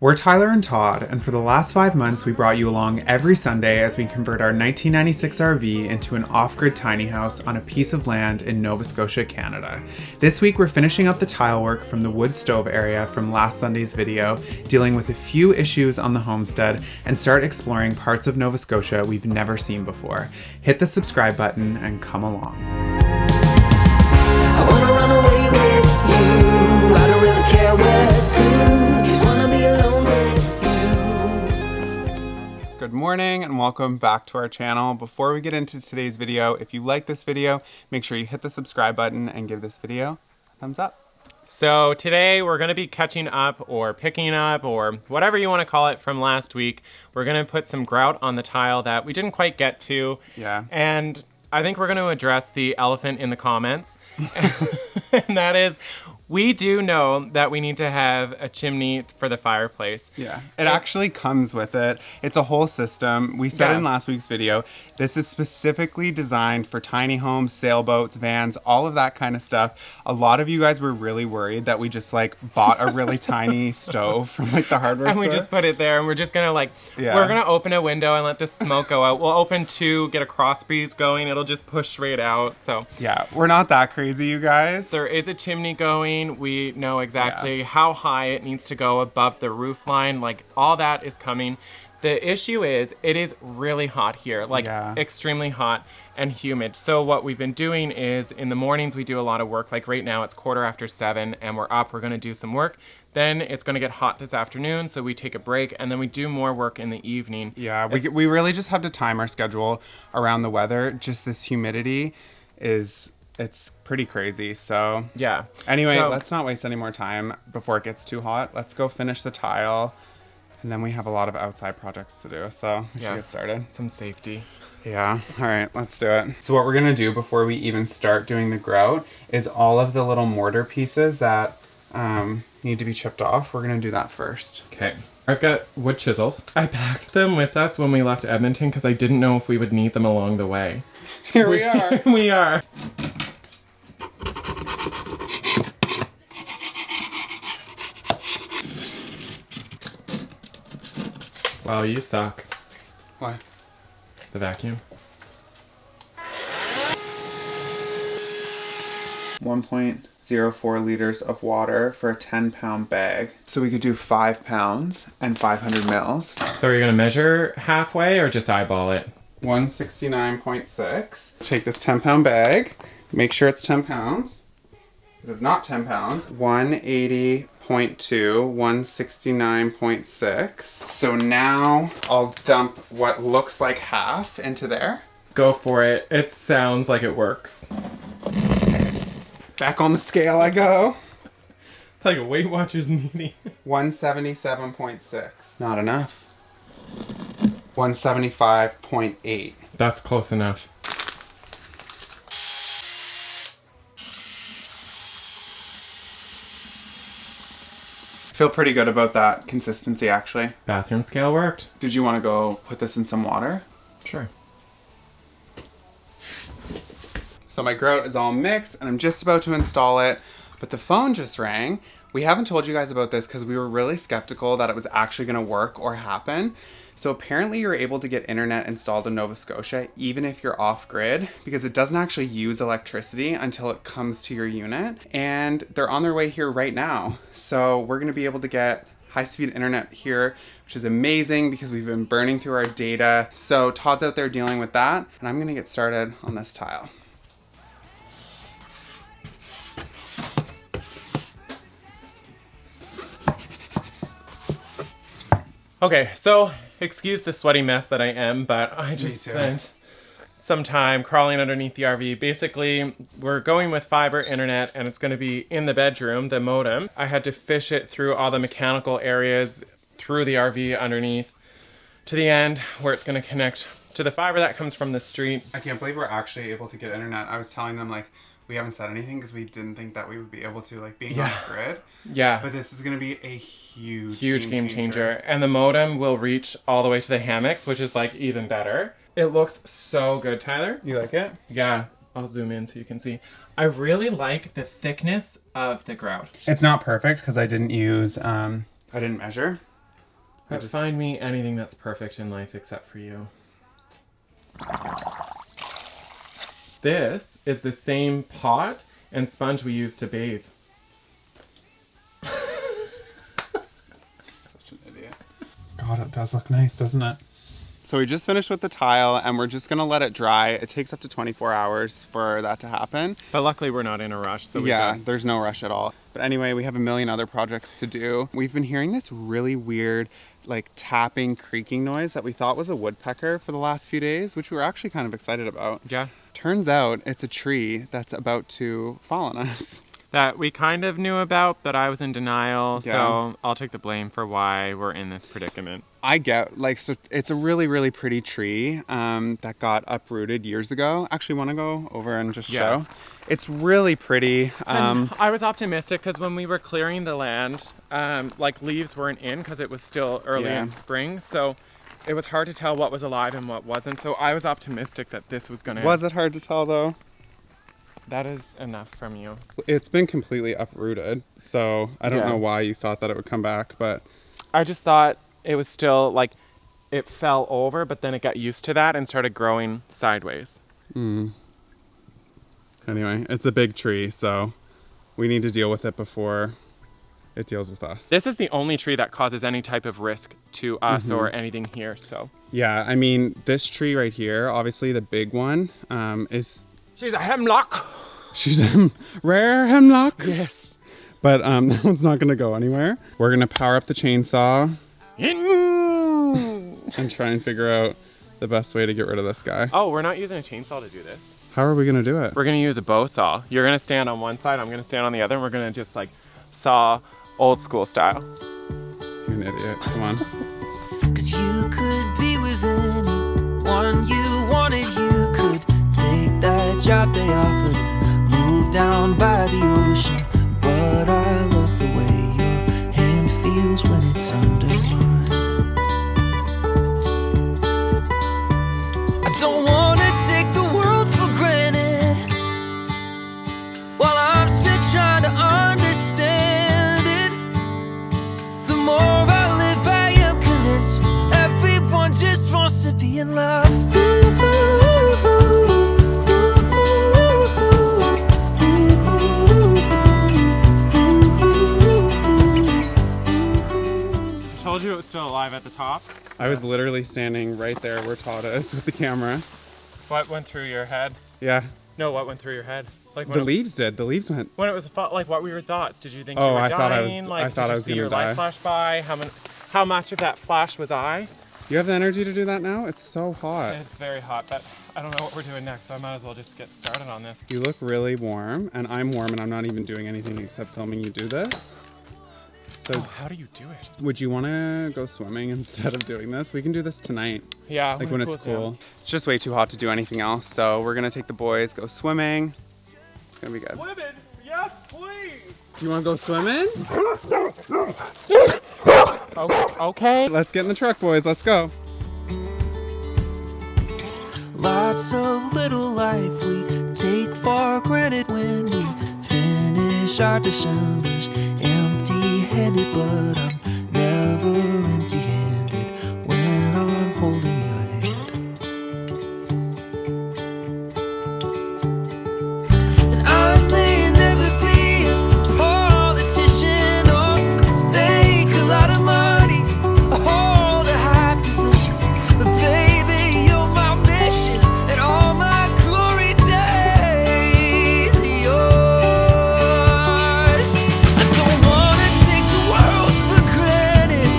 We're Tyler and Todd, and for the last 5 months we brought you along every Sunday as we convert our 1996 RV into an off-grid tiny house on a piece of land in Nova Scotia, Canada. This week we're finishing up the tile work from the wood stove area from last Sunday's video, dealing with a few issues on the homestead, and start exploring parts of Nova Scotia we've never seen before. Hit the subscribe button and come along. I wanna run away with you. I don't really care where to. Just wanna be alone with you. Good morning and welcome back to our channel. Before we get into today's video, if you like this video, make sure you hit the subscribe button and give this video a thumbs up. So today we're going to be catching up or picking up or whatever you want to call it from last week. We're going to put some grout on the tile that we didn't quite get to. Yeah. And I think we're going to address the elephant in the comments. And that is, we do know that we need to have a chimney for the fireplace. Yeah, it actually comes with it. It's a whole system. We said in last week's video, this is specifically designed for tiny homes, sailboats, vans, all of that kind of stuff. A lot of you guys were really worried that we just like bought a really tiny stove from like the hardware store. And we just put it there and we're just gonna we're gonna open a window and let the smoke go out. We'll open two, get a cross breeze going. It'll just push straight out, so. Yeah, we're not that crazy, you guys. There is a chimney going. We know exactly how high it needs to go above the roof line. Like, all that is coming. The issue is, it is really hot here, like extremely hot and humid. So what we've been doing is, in the mornings we do a lot of work. Like right now it's 7:15 and we're up, we're gonna do some work. Then it's gonna get hot this afternoon, so we take a break and then we do more work in the evening. Yeah, we really just have to time our schedule around the weather. Just this humidity it's pretty crazy, so. Yeah. Anyway, let's not waste any more time before it gets too hot. Let's go finish the tile, and then we have a lot of outside projects to do, so we should get started. Some safety. Yeah, all right, let's do it. So what we're gonna do before we even start doing the grout is all of the little mortar pieces that need to be chipped off. We're gonna do that first. Okay. I've got wood chisels. I packed them with us when we left Edmonton because I didn't know if we would need them along the way. Here we are. We are. Wow, you suck. Why? The vacuum. 1.04 liters of water for a 10-pound bag. So we could do 5 pounds and 500 mils. So are you gonna measure halfway or just eyeball it? 169.6. Take this 10-pound bag. Make sure it's 10 pounds. It is not 10 pounds. 180.2, 169.6. So now I'll dump what looks like half into there. Go for it. It sounds like it works. Back on the scale I go. It's like a Weight Watchers meeting. 177.6. Not enough. 175.8. That's close enough. Feel pretty good about that consistency, actually. Bathroom scale worked. Did you want to go put this in some water? Sure. So my grout is all mixed and I'm just about to install it, but the phone just rang. We haven't told you guys about this because we were really skeptical that it was actually going to work or happen. So apparently you're able to get internet installed in Nova Scotia even if you're off grid, because it doesn't actually use electricity until it comes to your unit, and they're on their way here right now. So we're going to be able to get high-speed internet here, which is amazing because we've been burning through our data. So Todd's out there dealing with that, and I'm going to get started on this tile. Okay, so excuse the sweaty mess that I am, but I just spent some time crawling underneath the RV. Basically, we're going with fiber internet and it's gonna be in the bedroom, the modem. I had to fish it through all the mechanical areas, through the RV underneath, to the end where it's gonna connect to the fiber that comes from the street. I can't believe we're actually able to get internet. I was telling them, like, we haven't said anything because we didn't think that we would be able to, like, being off grid. Yeah. But this is going to be a huge game changer. And the modem will reach all the way to the hammocks, which is like even better. It looks so good, Tyler. You like it? Yeah. I'll zoom in so you can see. I really like the thickness of the grout. It's not perfect because I didn't use, I didn't measure. But find me anything that's perfect in life except for you. This is the same pot and sponge we use to bathe. Such an idiot. God, it does look nice, doesn't it? So we just finished with the tile and we're just gonna let it dry. It takes up to 24 hours for that to happen. But luckily we're not in a rush, so there's no rush at all. But anyway, we have a million other projects to do. We've been hearing this really weird, like tapping, creaking noise that we thought was a woodpecker for the last few days, which we were actually kind of excited about. Yeah. Turns out it's a tree that's about to fall on us. That we kind of knew about, but I was in denial, Yeah. so I'll take the blame for why we're in this predicament. I get, like, so it's a really, really pretty tree that got uprooted years ago. Actually, want to go over and just show? It's really pretty. I was optimistic because when we were clearing the land, like leaves weren't in because it was still early in spring, so it was hard to tell what was alive and what wasn't. So I was optimistic that this was gonna. Was it hard to tell though? That is enough from you. It's been completely uprooted, so I don't know why you thought that it would come back, but I just thought it was still like it fell over, but then it got used to that and started growing sideways. Anyway, it's a big tree, so we need to deal with it before it deals with us. This is the only tree that causes any type of risk to us or anything here, so. Yeah, I mean, this tree right here, obviously the big one, is... She's a hemlock. She's a rare hemlock. Yes. But that one's not gonna go anywhere. We're gonna power up the chainsaw and try and figure out the best way to get rid of this guy. Oh, we're not using a chainsaw to do this. How are we gonna do it? We're gonna use a bow saw. You're gonna stand on one side, I'm gonna stand on the other, and we're gonna just like saw old school style. You're an idiot, come on. 'Cause you could be with anyone you wanted. You could take that job they offered and move down by the ocean. But I love the way your hand feels when it's under mine. I don't wanna take the world for granted while I'm still trying to understand it. The more I live, I am convinced everyone just wants to be in love. I told you it was still alive at the top. I was literally standing right there where Todd is with the camera. What went through your head? Yeah. No, what went through your head? Like when The leaves did. The leaves went. When it was like, what were your thoughts? Did you think Oh, you were I thought I was- dying? I Like, thought did I you was see gonna your die. life flash by? How much of that flash was I? You have the energy to do that now? It's so hot. It's very hot, but I don't know what we're doing next, so I might as well just get started on this. You look really warm, and I'm warm, and I'm not even doing anything except filming you do this. So, How do you do it? would you want to go swimming instead of doing this? We can do this tonight. Yeah, Like when it's cool. It's just way too hot to do anything else, so we're gonna take the boys, go swimming. It's gonna be good. Women, yes, please. You wanna go swimming? Okay. Let's get in the truck, boys. Let's go. Lots of little life we take for granted when we finish our Decembers empty-handed, but I'm never empty-handed when I'm holding your hand. And I may never be a politician or make a lot of money or hold a high position, but baby, you're my mission and all my glory days are yours. I don't wanna take the world for granted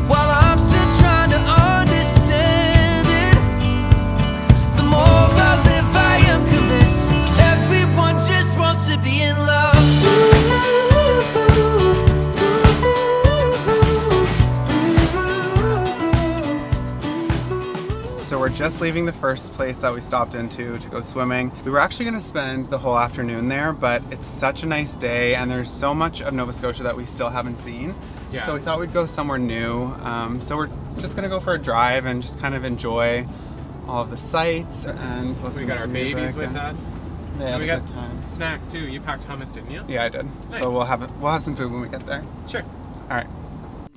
while I'm still trying to understand it. The more I live, I am convinced everyone just wants to be in love. So we're just leaving the first place that we stopped into to go swimming. We were actually gonna spend the whole afternoon there, but it's such a nice day and there's so much of Nova Scotia that we still haven't seen. Yeah. So we thought we'd go somewhere new. So we're just gonna go for a drive and just kind of enjoy all of the sights and listen We to got our some babies music with and- us. Yeah, And we had a got good time. snacks too. You packed hummus, didn't you? Yeah, I did. Nice. So we'll have some food when we get there. Sure. All right.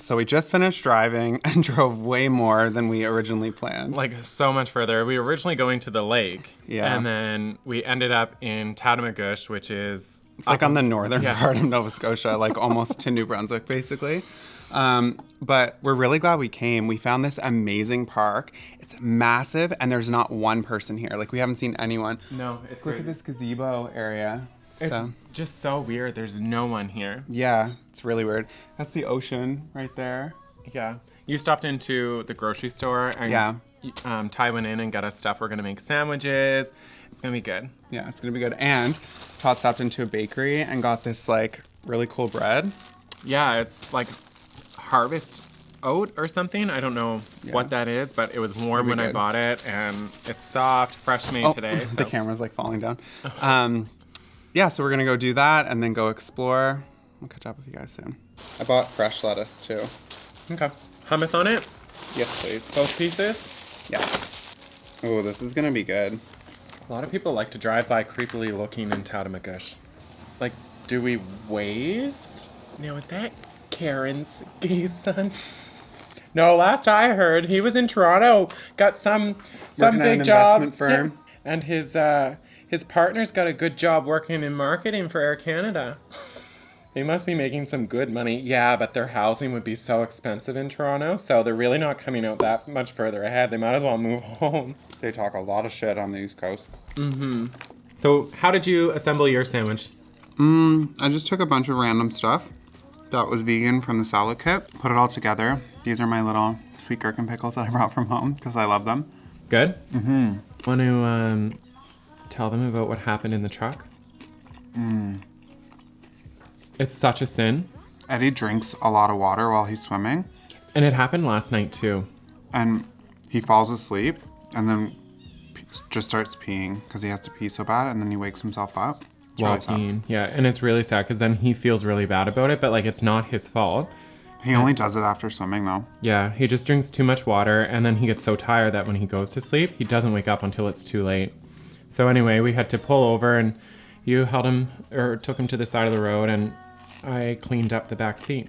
So we just finished driving and drove way more than we originally planned. Like so much further. We were originally going to the lake. Yeah. And then we ended up in Tatamagouche, which is... It's like on the northern part of Nova Scotia, like almost to New Brunswick, basically. But we're really glad we came. We found this amazing park. It's massive, and there's not one person here. Like, we haven't seen anyone. No, it's Look great. at this gazebo area. It's just so weird. There's no one here. Yeah, it's really weird. That's the ocean right there. Yeah. You stopped into the grocery store and Ty went in and got us stuff. We're going to make sandwiches. It's going to be good. Yeah, it's going to be good. And Todd stopped into a bakery and got this, like, really cool bread. Yeah, it's like harvest oat or something. I don't know what that is, but it was warm when I bought it, and it's soft, fresh made today. So. The camera's, like, falling down. Yeah, so we're going to go do that and then go explore. I'll catch up with you guys soon. I bought fresh lettuce, too. Okay. Hummus on it? Yes, please. Both pieces? Yeah. Oh, this is going to be good. A lot of people like to drive by creepily looking in Tatamagouche. Like, do we wave? Now, is that Karen's gay son? No, last I heard, he was in Toronto, got some big job. Investment firm. Yeah. And his partner's got a good job working in marketing for Air Canada. They must be making some good money. Yeah, but their housing would be so expensive in Toronto, so they're really not coming out that much further ahead. They might as well move home. They talk a lot of shit on the East Coast. Mm-hmm. So how did you assemble your sandwich? I just took a bunch of random stuff that was vegan from the salad kit, put it all together. These are my little sweet gherkin pickles that I brought from home because I love them. Good? Mm-hmm. Want to tell them about what happened in the truck? It's such a sin. Eddie drinks a lot of water while he's swimming. And it happened last night too. And he falls asleep and then just starts peeing because he has to pee so bad, and then he wakes himself up. It's While really sad. peeing. Yeah, and it's really sad because then he feels really bad about it, but like it's not his fault. He only does it after swimming though. Yeah, he just drinks too much water and then he gets so tired that when he goes to sleep, he doesn't wake up until it's too late. So anyway, we had to pull over and you held him or took him to the side of the road and I cleaned up the back seat.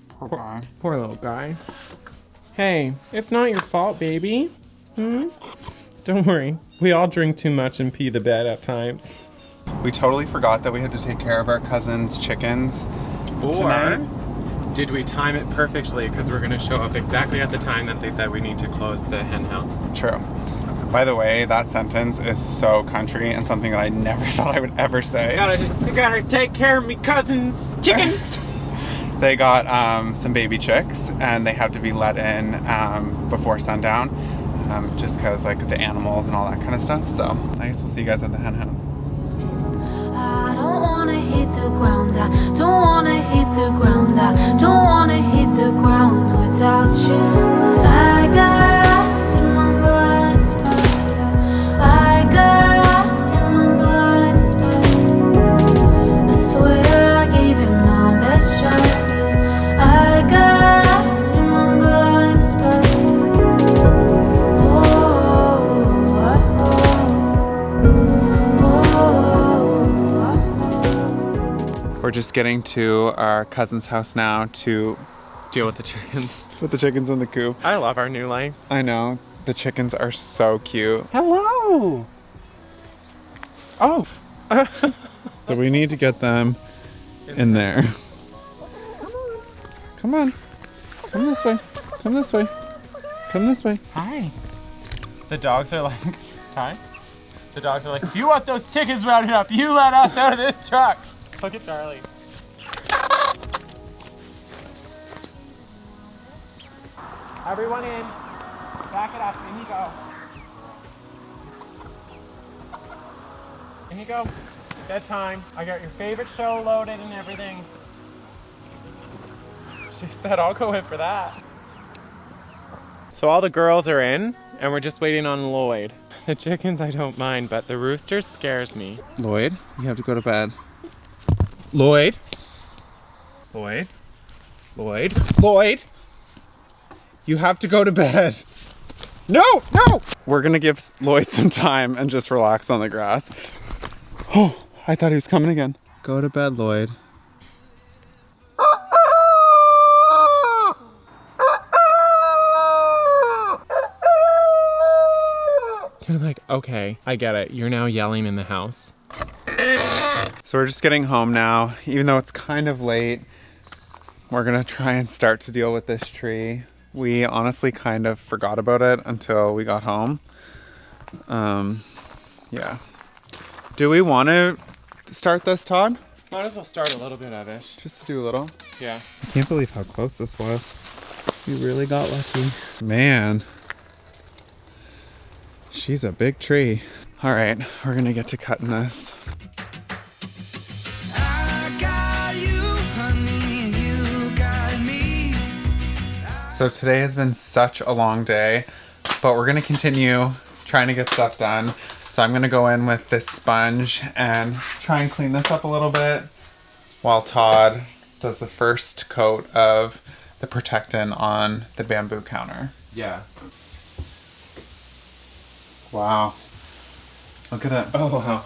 Poor guy. Poor little guy. Hey, it's not your fault, baby. Don't worry. We all drink too much and pee the bed at times. We totally forgot that we had to take care of our cousin's chickens tonight. Did we time it perfectly because we're going to show up exactly at the time that they said we need to close the hen house? True. By the way, that sentence is so country and something that I never thought I would ever say. You gotta take care of me cousin's chickens. They got some baby chicks and they have to be let in before sundown, just because like the animals and all that kind of stuff. So I guess we'll see you guys at the hen house. I don't wanna hit the ground, I don't wanna hit the ground, I don't wanna hit the ground without you. But I got lost in my blind spot, I got lost in my blind spot. I swear I gave it my best shot, but I got lost in my blind spot. We're just getting to our cousin's house now to Deal with the chickens. put the chickens in the coop. I love our new life. I know. The chickens are so cute. Hello. Oh. So we need to get them in there. Come on. Come this way. Come this way. Come this way. Hi. The dogs are like, Ty? The dogs are like, if you want those chickens rounded up, you let us out of this truck. Look at Charlie. Everyone in. Back it up. In you go. In you go. Bedtime. I got your favorite show loaded and everything. She said, I'll go in for that. So all the girls are in, and we're just waiting on Lloyd. The chickens I don't mind, but the rooster scares me. Lloyd, you have to go to bed. Lloyd. Lloyd. Lloyd. Lloyd. You have to go to bed. No, no! We're gonna give Lloyd some time and just relax on the grass. Oh, I thought he was coming again. Go to bed, Lloyd. like, okay, I get it. You're now yelling in the house. So we're just getting home now, even though it's kind of late. We're gonna try and start to deal with this tree. We honestly kind of forgot about it until we got home. Yeah. Do we want to start this, Todd? Might as well start a little bit of it. Just to do a little. Yeah. I can't believe how close this was. We really got lucky. Man. She's a big tree. All right, we're gonna get to cutting this. So today has been such a long day, but we're gonna continue trying to get stuff done. So I'm gonna go in with this sponge and try and clean this up a little bit while Todd does the first coat of the protectant on the bamboo counter. Yeah. Wow. Look at it. Oh, wow.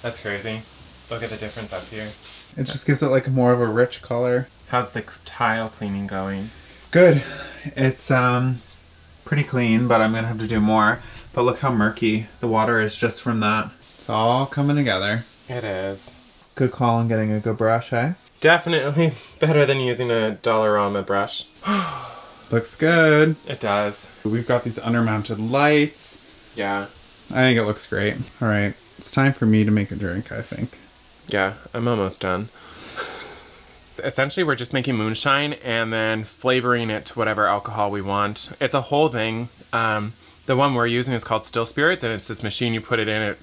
That's crazy. Look at the difference up here. It just gives it like more of a rich color. How's the tile cleaning going? Good. It's pretty clean, but I'm gonna have to do more. But look how murky the water is just from that. It's all coming together. It is. Good call on getting a good brush, eh? Definitely better than using a Dollarama brush. Looks good. It does. We've got these undermounted lights. Yeah. I think it looks great. All right, it's time for me to make a drink, I think. Yeah, I'm almost done. Essentially, we're just making moonshine and then flavoring it to whatever alcohol we want. It's a whole thing. The one we're using is called Still Spirits, and it's this machine you put it in.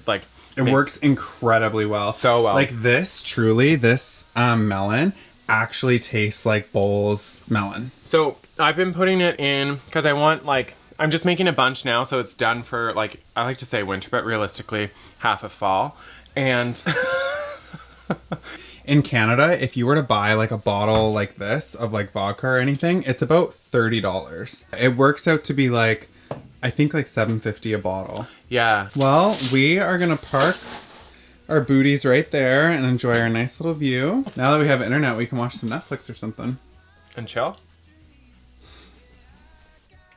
It works incredibly well. So well. Like this melon actually tastes like Bowl's melon. So I've been putting it in because I want I'm just making a bunch now, so it's done for I like to say winter, but realistically half of fall. And in Canada, if you were to buy like a bottle like this of like vodka or anything, it's about $30. It works out to be like, I think like $7.50 a bottle. Yeah. Well, we are gonna park our booties right there and enjoy our nice little view. Now that we have internet, we can watch some Netflix or something. And chill.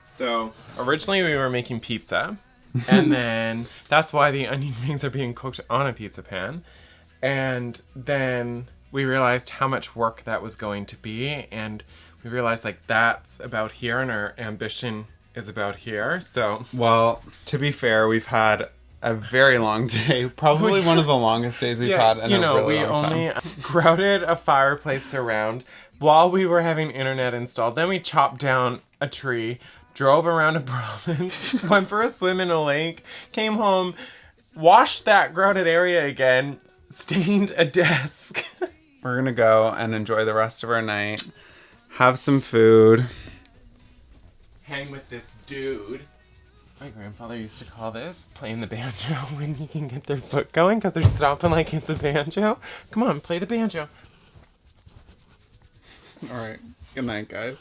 So originally we were making pizza, and then that's why the onion rings are being cooked on a pizza pan. And then we realized how much work that was going to be, and we realized that's about here, and our ambition is about here. So, well, to be fair, we've had a very long day, probably one of the longest days we've had in a really long time. We only grouted a fireplace around while we were having internet installed. Then we chopped down a tree, drove around a province, went for a swim in a lake, came home, washed that grouted area again, stained a desk. We're gonna go and enjoy the rest of our night, have some food, hang with this dude. My grandfather used to call this playing the banjo when he can get their foot going because they're stomping like it's a banjo. Come on, play the banjo. All right, good night, guys.